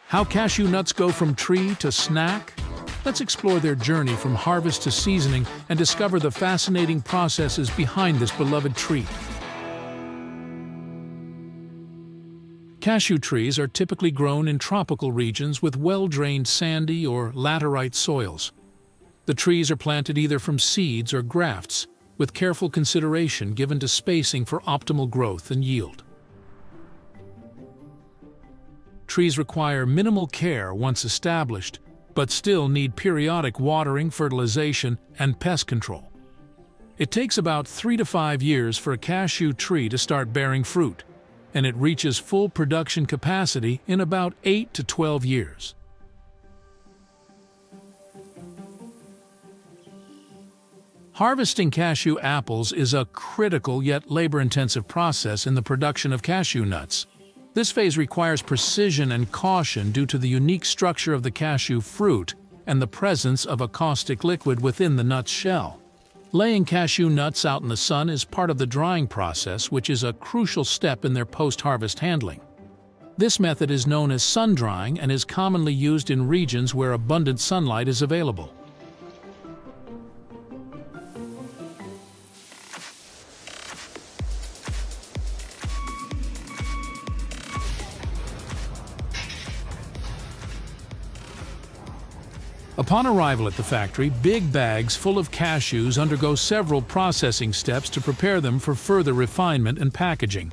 How cashew nuts go from tree to snack? Let's explore their journey from harvest to seasoning and discover the fascinating processes behind this beloved treat. Cashew trees are typically grown in tropical regions with well-drained sandy or laterite soils. The trees are planted either from seeds or grafts, with careful consideration given to spacing for optimal growth and yield. Trees require minimal care once established, but still need periodic watering, fertilization, and pest control. It takes about 3 to 5 years for a cashew tree to start bearing fruit, and it reaches full production capacity in about 8 to 12 years. Harvesting cashew apples is a critical yet labor-intensive process in the production of cashew nuts. This phase requires precision and caution due to the unique structure of the cashew fruit and the presence of a caustic liquid within the nut's shell. Laying cashew nuts out in the sun is part of the drying process, which is a crucial step in their post-harvest handling. This method is known as sun drying and is commonly used in regions where abundant sunlight is available. Upon arrival at the factory, big bags full of cashews undergo several processing steps to prepare them for further refinement and packaging.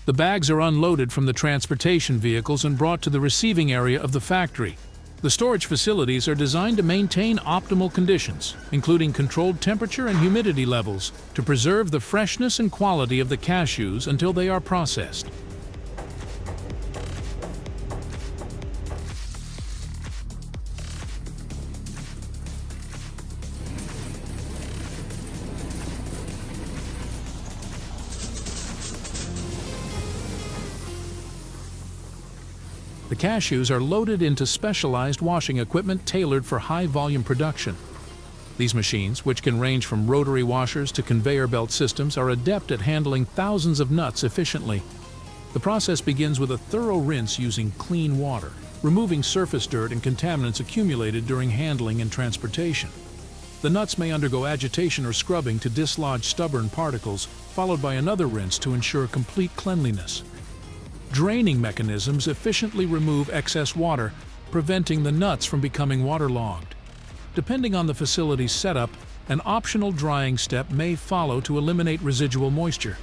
The bags are unloaded from the transportation vehicles and brought to the receiving area of the factory. The storage facilities are designed to maintain optimal conditions, including controlled temperature and humidity levels, to preserve the freshness and quality of the cashews until they are processed. The cashews are loaded into specialized washing equipment tailored for high-volume production. These machines, which can range from rotary washers to conveyor belt systems, are adept at handling thousands of nuts efficiently. The process begins with a thorough rinse using clean water, removing surface dirt and contaminants accumulated during handling and transportation. The nuts may undergo agitation or scrubbing to dislodge stubborn particles, followed by another rinse to ensure complete cleanliness. Draining mechanisms efficiently remove excess water, preventing the nuts from becoming waterlogged. Depending on the facility's setup, an optional drying step may follow to eliminate residual moisture.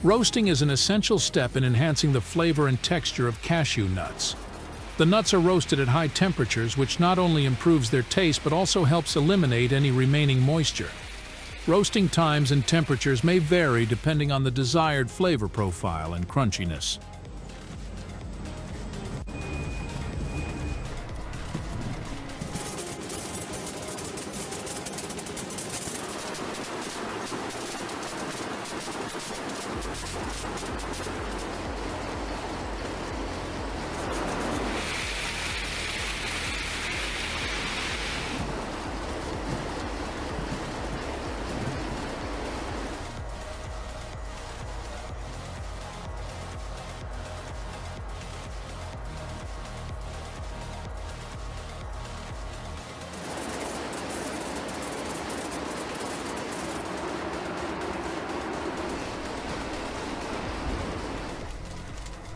Roasting is an essential step in enhancing the flavor and texture of cashew nuts. The nuts are roasted at high temperatures, which not only improves their taste but also helps eliminate any remaining moisture. Roasting times and temperatures may vary depending on the desired flavor profile and crunchiness.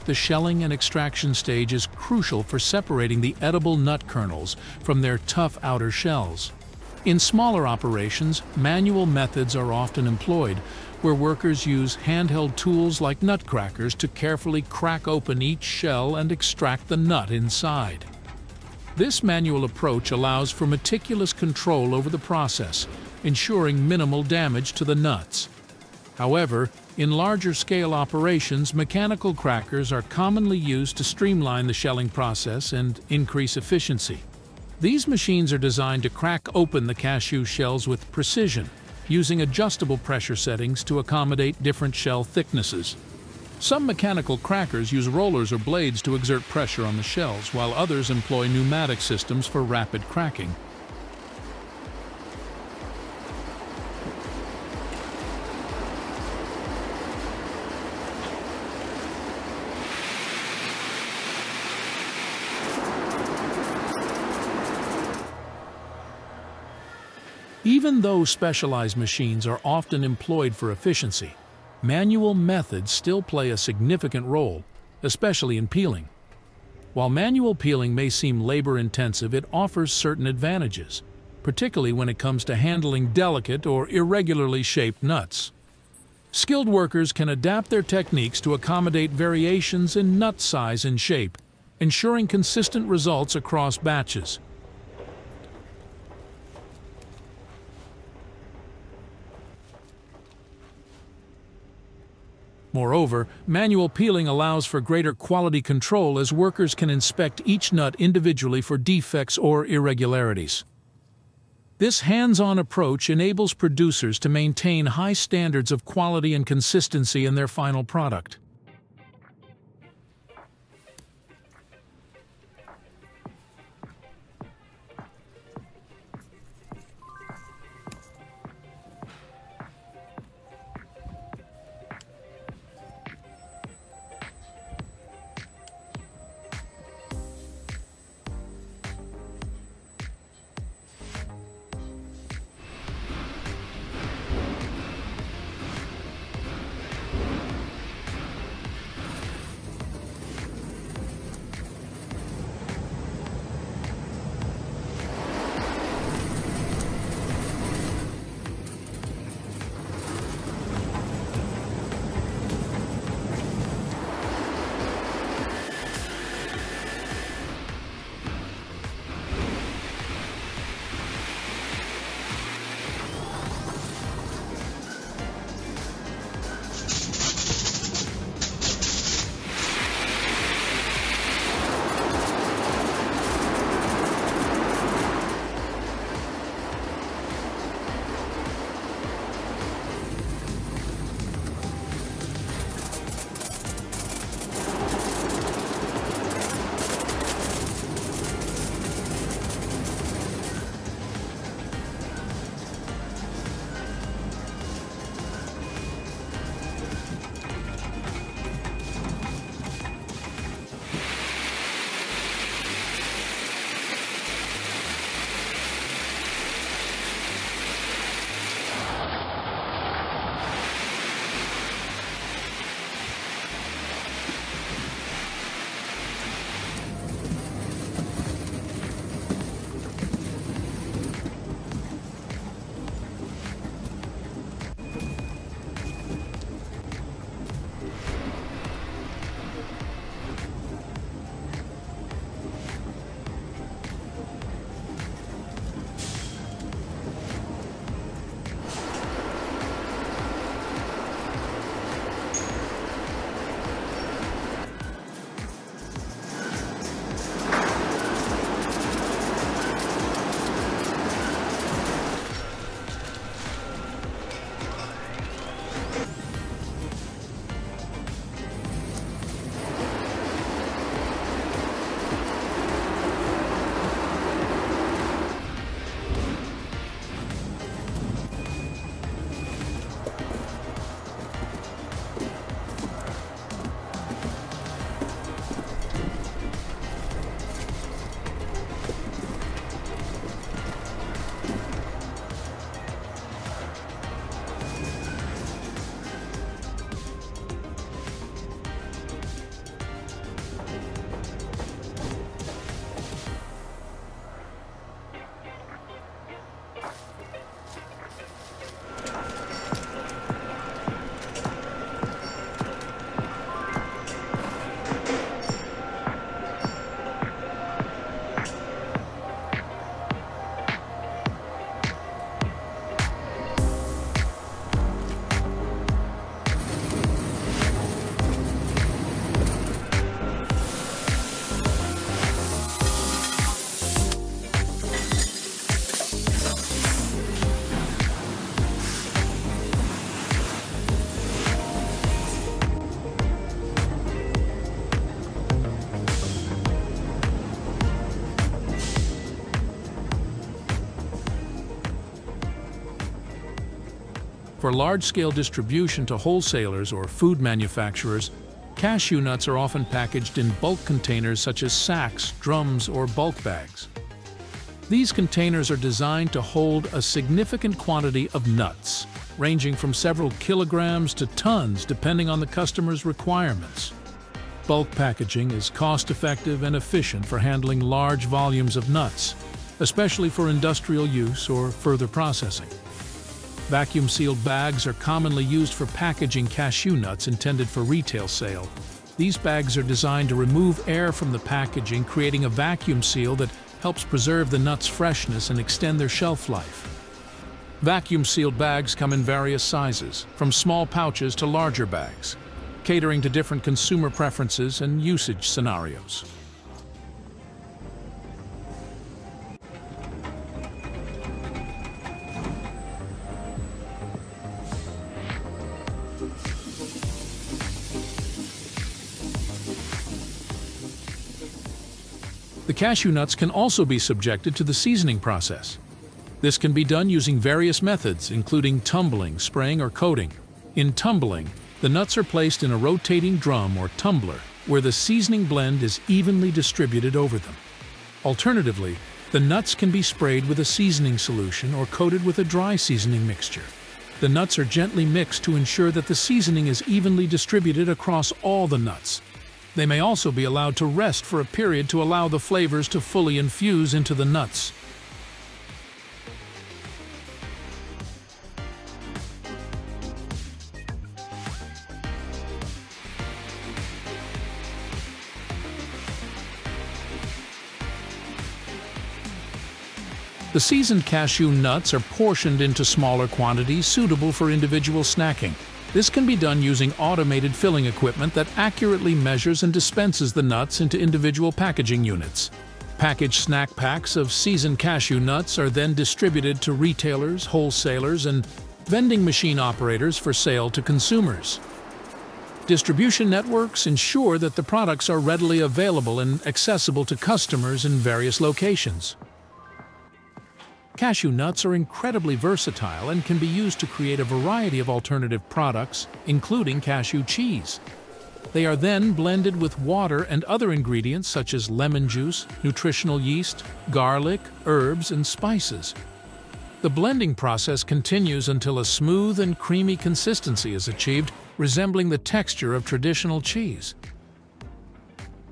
The shelling and extraction stage is crucial for separating the edible nut kernels from their tough outer shells. In smaller operations, manual methods are often employed, where workers use handheld tools like nut crackers to carefully crack open each shell and extract the nut inside. This manual approach allows for meticulous control over the process, ensuring minimal damage to the nuts. However, in larger-scale operations, mechanical crackers are commonly used to streamline the shelling process and increase efficiency. These machines are designed to crack open the cashew shells with precision, using adjustable pressure settings to accommodate different shell thicknesses. Some mechanical crackers use rollers or blades to exert pressure on the shells, while others employ pneumatic systems for rapid cracking. Even though specialized machines are often employed for efficiency, manual methods still play a significant role, especially in peeling. While manual peeling may seem labor-intensive, it offers certain advantages, particularly when it comes to handling delicate or irregularly shaped nuts. Skilled workers can adapt their techniques to accommodate variations in nut size and shape, ensuring consistent results across batches. Moreover, manual peeling allows for greater quality control as workers can inspect each nut individually for defects or irregularities. This hands-on approach enables producers to maintain high standards of quality and consistency in their final product. For large-scale distribution to wholesalers or food manufacturers, cashew nuts are often packaged in bulk containers such as sacks, drums, or bulk bags. These containers are designed to hold a significant quantity of nuts, ranging from several kilograms to tons depending on the customer's requirements. Bulk packaging is cost-effective and efficient for handling large volumes of nuts, especially for industrial use or further processing. Vacuum-sealed bags are commonly used for packaging cashew nuts intended for retail sale. These bags are designed to remove air from the packaging, creating a vacuum seal that helps preserve the nuts' freshness and extend their shelf life. Vacuum-sealed bags come in various sizes, from small pouches to larger bags, catering to different consumer preferences and usage scenarios. The cashew nuts can also be subjected to the seasoning process. This can be done using various methods, including tumbling, spraying, or coating. In tumbling, the nuts are placed in a rotating drum or tumbler, where the seasoning blend is evenly distributed over them. Alternatively, the nuts can be sprayed with a seasoning solution or coated with a dry seasoning mixture. The nuts are gently mixed to ensure that the seasoning is evenly distributed across all the nuts. They may also be allowed to rest for a period to allow the flavors to fully infuse into the nuts. The seasoned cashew nuts are portioned into smaller quantities suitable for individual snacking. This can be done using automated filling equipment that accurately measures and dispenses the nuts into individual packaging units. Packaged snack packs of seasoned cashew nuts are then distributed to retailers, wholesalers, and vending machine operators for sale to consumers. Distribution networks ensure that the products are readily available and accessible to customers in various locations. Cashew nuts are incredibly versatile and can be used to create a variety of alternative products, including cashew cheese. They are then blended with water and other ingredients such as lemon juice, nutritional yeast, garlic, herbs, and spices. The blending process continues until a smooth and creamy consistency is achieved, resembling the texture of traditional cheese.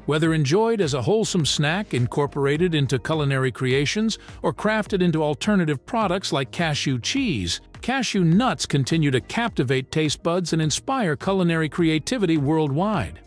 Whether enjoyed as a wholesome snack incorporated into culinary creations or crafted into alternative products like cashew cheese, cashew nuts continue to captivate taste buds and inspire culinary creativity worldwide.